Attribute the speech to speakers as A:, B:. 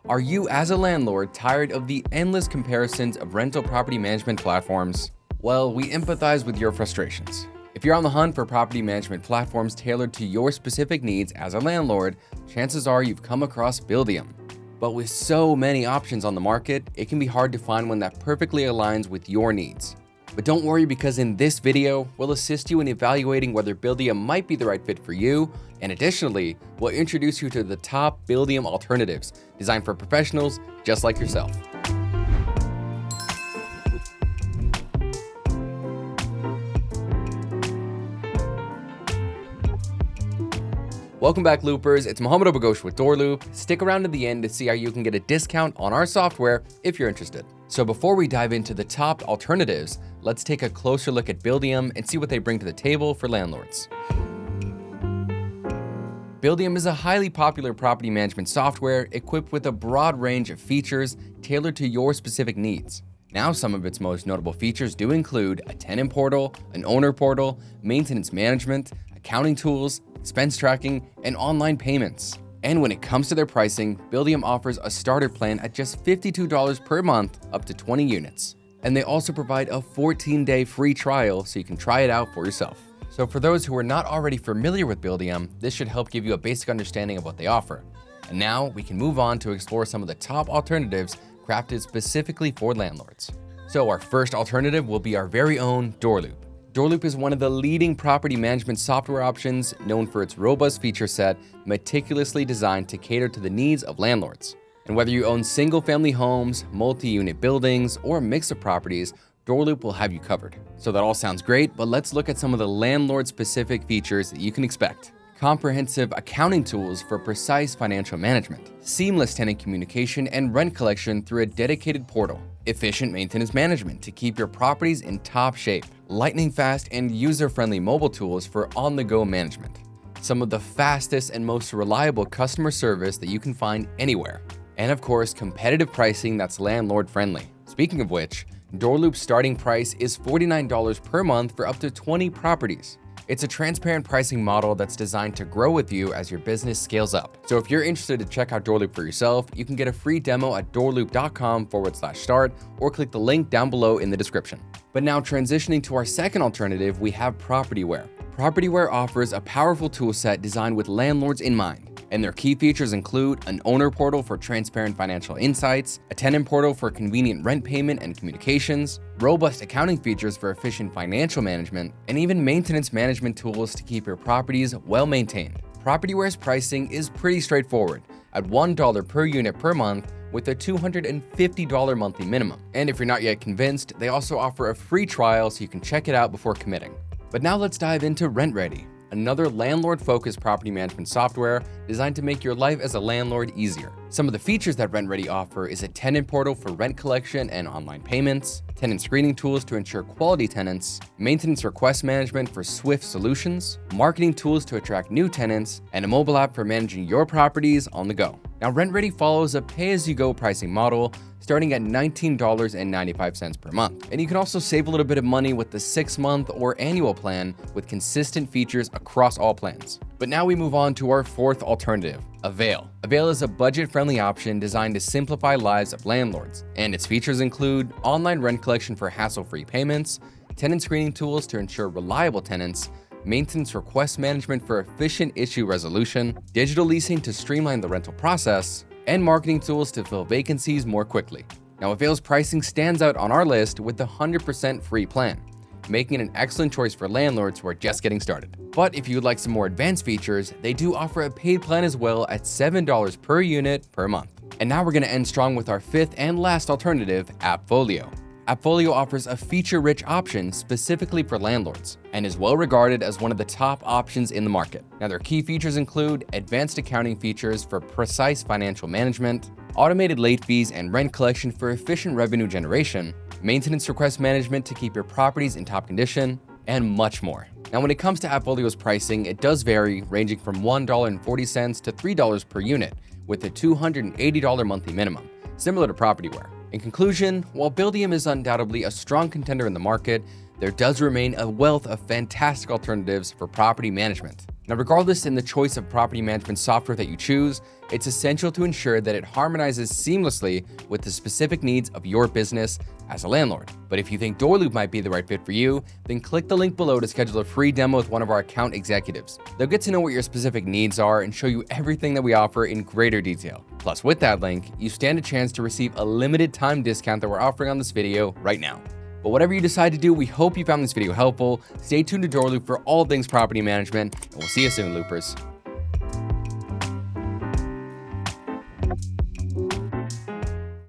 A: Are you, as a landlord, tired of the endless comparisons of rental property management platforms? Well, we empathize with your frustrations. If you're on the hunt for property management platforms tailored to your specific needs as a landlord, chances are you've come across Buildium. But with so many options on the market, it can be hard to find one that perfectly aligns with your needs. But don't worry, because in this video, we'll assist you in evaluating whether Buildium might be the right fit for you, and additionally, we'll introduce you to the top Buildium alternatives designed for professionals just like yourself. Welcome back, Loopers. It's Mohammed Obagosh with DoorLoop. Stick around to the end to see how you can get a discount on our software if you're interested. So before we dive into the top alternatives, let's take a closer look at Buildium and see what they bring to the table for landlords. Buildium is a highly popular property management software equipped with a broad range of features tailored to your specific needs. Now, some of its most notable features do include a tenant portal, an owner portal, maintenance management, accounting tools, expense tracking, and online payments. And when it comes to their pricing, Buildium offers a starter plan at just $52 per month, up to 20 units. And they also provide a 14-day free trial so you can try it out for yourself. So for those who are not already familiar with Buildium, this should help give you a basic understanding of what they offer. And now we can move on to explore some of the top alternatives crafted specifically for landlords. So our first alternative will be our very own DoorLoop. DoorLoop is one of the leading property management software options, known for its robust feature set, meticulously designed to cater to the needs of landlords. And whether you own single-family homes, multi-unit buildings, or a mix of properties, DoorLoop will have you covered. So that all sounds great, but let's look at some of the landlord-specific features that you can expect. Comprehensive accounting tools for precise financial management, seamless tenant communication and rent collection through a dedicated portal, efficient maintenance management to keep your properties in top shape, lightning-fast and user-friendly mobile tools for on-the-go management, some of the fastest and most reliable customer service that you can find anywhere, and of course, competitive pricing that's landlord-friendly. Speaking of which, DoorLoop's starting price is $49 per month for up to 20 properties. It's a transparent pricing model that's designed to grow with you as your business scales up. So if you're interested to check out DoorLoop for yourself, you can get a free demo at doorloop.com/start or click the link down below in the description. But now, transitioning to our second alternative, we have Propertyware. Propertyware offers a powerful toolset designed with landlords in mind. And their key features include an owner portal for transparent financial insights, a tenant portal for convenient rent payment and communications, robust accounting features for efficient financial management, and even maintenance management tools to keep your properties well maintained. Propertyware's pricing is pretty straightforward at $1 per unit per month with a $250 monthly minimum. And if you're not yet convinced, they also offer a free trial so you can check it out before committing. But now let's dive into RentRedi, another landlord-focused property management software designed to make your life as a landlord easier. Some of the features that RentRedi offer is a tenant portal for rent collection and online payments, tenant screening tools to ensure quality tenants, maintenance request management for swift solutions, marketing tools to attract new tenants, and a mobile app for managing your properties on the go. Now, RentRedi follows a pay-as-you-go pricing model starting at $19.95 per month. And you can also save a little bit of money with the 6-month or annual plan with consistent features across all plans. But now we move on to our fourth alternative, Avail. Avail is a budget-friendly option designed to simplify lives of landlords, and its features include online rent collection for hassle-free payments, tenant screening tools to ensure reliable tenants, maintenance request management for efficient issue resolution, digital leasing to streamline the rental process, and marketing tools to fill vacancies more quickly. Now, Avail's pricing stands out on our list with the 100% free plan, making it an excellent choice for landlords who are just getting started. But if you would like some more advanced features, they do offer a paid plan as well at $7 per unit per month. And now we're going to end strong with our fifth and last alternative, AppFolio. AppFolio offers a feature-rich option specifically for landlords and is well regarded as one of the top options in the market. Now, their key features include advanced accounting features for precise financial management, automated late fees and rent collection for efficient revenue generation, maintenance request management to keep your properties in top condition, and much more. Now, when it comes to AppFolio's pricing, it does vary, ranging from $1.40 to $3 per unit, with a $280 monthly minimum, similar to Propertyware. In conclusion, while Buildium is undoubtedly a strong contender in the market, there does remain a wealth of fantastic alternatives for property management. Now, regardless in the choice of property management software that you choose, it's essential to ensure that it harmonizes seamlessly with the specific needs of your business as a landlord. But if you think DoorLoop might be the right fit for you, then click the link below to schedule a free demo with one of our account executives. They'll get to know what your specific needs are and show you everything that we offer in greater detail. Plus, with that link, you stand a chance to receive a limited time discount that we're offering on this video right now. But whatever you decide to do, we hope you found this video helpful. Stay tuned to DoorLoop for all things property management, and we'll see you soon, Loopers.